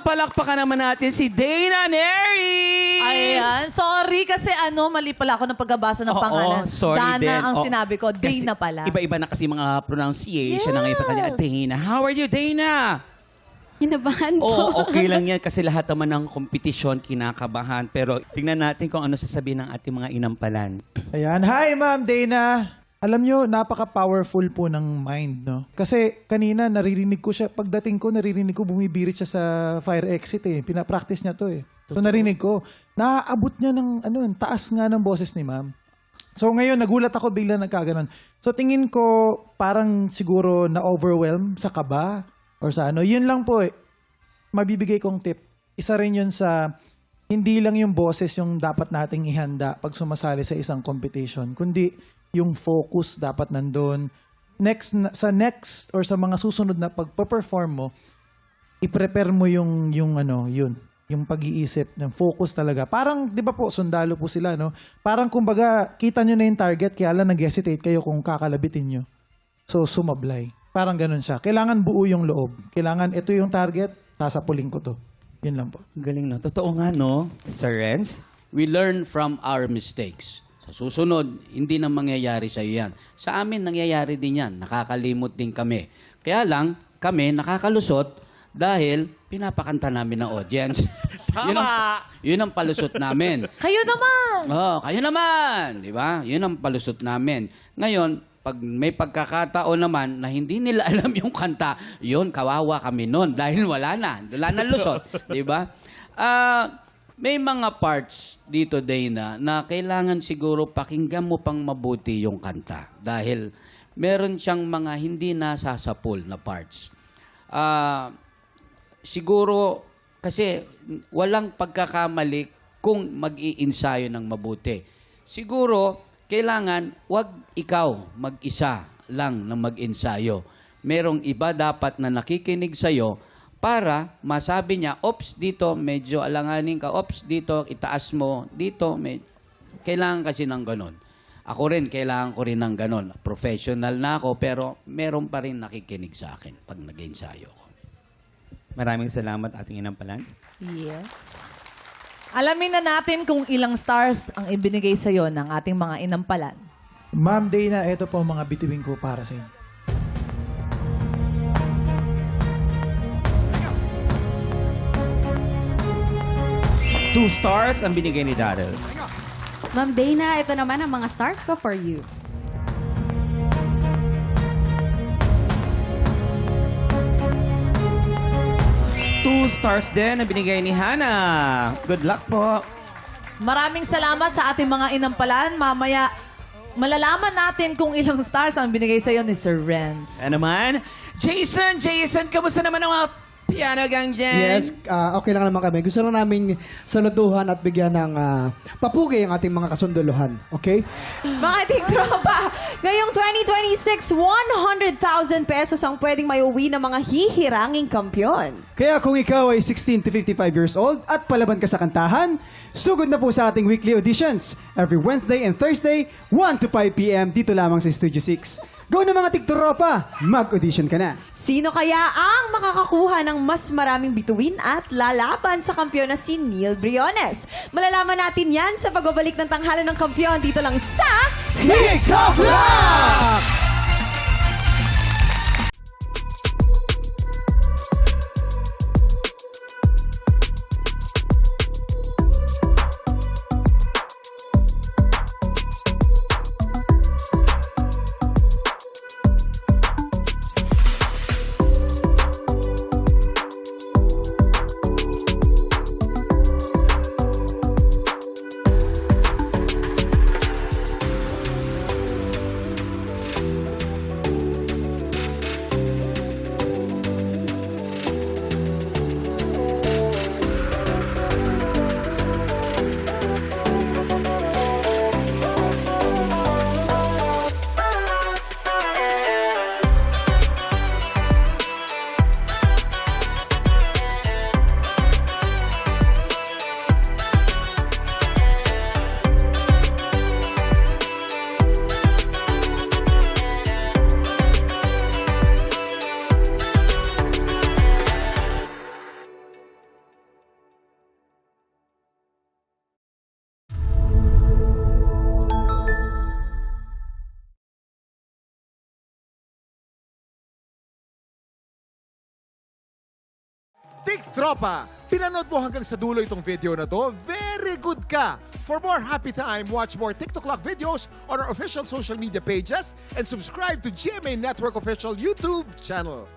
palakpakan naman natin si Dana Neri! Ayan, sorry kasi mali pala ako ng pagbabasa ng Oo, pangalan. sorry Dana din. ang Oo, sinabi ko, kasi Dana pala. Iba-iba na kasi mga pronunciation ng iba kanya. Yes. Dana, how are you, Dana? Hinabahan po. Oo, okay lang yan kasi lahat naman ng kompetisyon, kinakabahan. Pero tingnan natin kung ano sasabihin ng ating mga inampalan. Ayan. Hi, Ma'am Dana. Alam nyo, napaka-powerful po ng mind, no? Kasi kanina, naririnig ko siya, pagdating ko, naririnig ko, bumibirit siya sa fire exit eh. Pinapractice niya to eh. So narinig ko, naaabot niya ng, taas nga ng boses ni Ma'am. So ngayon, nagulat ako bigla nagkaganon. So tingin ko, parang siguro na-overwhelm sa kaba or sa ano. Yun lang po eh. Mabibigay kong tip. Isa rin yun sa, hindi lang yung boses yung dapat nating ihanda pag sumasali sa isang competition, kundi yung focus dapat nandun. Sa next or sa mga susunod na pagpa-perform mo, i-prepare mo yung pag-iisip, ng focus talaga. Parang, di ba po, sundalo po sila, no? Parang kumbaga, kita nyo na yung target, kaya lang nag-hesitate kayo kung kakalabitin nyo. So, sumablay. Parang ganun siya. Kailangan buo yung loob. Kailangan, ito yung target, sasapuling ko to. Yun lang po. Galing no. Totoo nga, no? Sir Renz? We learn from our mistakes. Sa susunod, hindi na mangyayari sa iyo yan. Sa amin, nangyayari din yan. Nakakalimot din kami. Kaya lang, kami nakakalusot dahil pinapakanta namin ng audience. Tama! Yun ang palusot namin. Kayo naman! Oh, kayo naman! Di ba? Yun ang palusot namin. Ngayon, pag may pagkakataon naman na hindi nila alam yung kanta, yun, kawawa kami nun dahil wala na. Wala na lusot. Di ba? May mga parts dito, Dana, na kailangan siguro pakinggan mo pang mabuti yung kanta. Dahil meron siyang mga hindi nasasapul na parts. Siguro, kasi walang pagkakamali kung mag-iinsayo ng mabuti. Siguro, kailangan wag ikaw mag-isa lang na mag-ensayo. Merong iba dapat na nakikinig sa'yo para masabi niya, ops, dito, medyo alanganin ka, ops, dito, itaas mo, dito, kailangan kasi ng ganon. Ako rin, kailangan ko rin ng ganon. Professional na ako, pero meron pa rin nakikinig sa akin pag nag-ensayo ko. Maraming salamat ating inampalan. Yes. Alamin na natin kung ilang stars ang ibinigay sa'yo ng ating mga inampalan. Ma'am Dana, ito po ang mga bituin ko para sa inyo. 2 stars ang binigay ni Daryl. Ma'am Dana, ito naman ang mga stars ko for you. Two stars din ang binigay ni Hannah. Good luck po. Maraming salamat sa ating mga inampalan. Mamaya, malalaman natin kung ilang stars ang binigay sa'yo ni Sir Renz. Ano naman? Jason, kamusta naman ang mga piano gang dyan? Yes, okay lang naman kami. Gusto lang namin saluduhan at bigyan ng papugay ang ating mga kasunduluhan. Okay? Mga ating tropa, ngayong 2026, 100,000 pesos ang pwedeng mayuwi ng mga hihiranging kampyon. Kaya kung ikaw ay 16 to 55 years old at palaban ka sa kantahan, sugod na po sa ating weekly auditions. Every Wednesday and Thursday, 1 to 5 p.m. dito lamang sa Studio 6. Go na mga tigtropa! Mag-audition ka na! Sino kaya ang makakakuha ng mas maraming bituin at lalaban sa kampyon na si Neil Briones? Malalaman natin yan sa pagbabalik ng tanghalan ng kampyon dito lang sa TikTok Rock! TikTropa! Pinanood mo hanggang sa dulo itong video na to? Very good ka! For more happy time, watch more TikTok Clock videos on our official social media pages and subscribe to GMA Network official YouTube channel.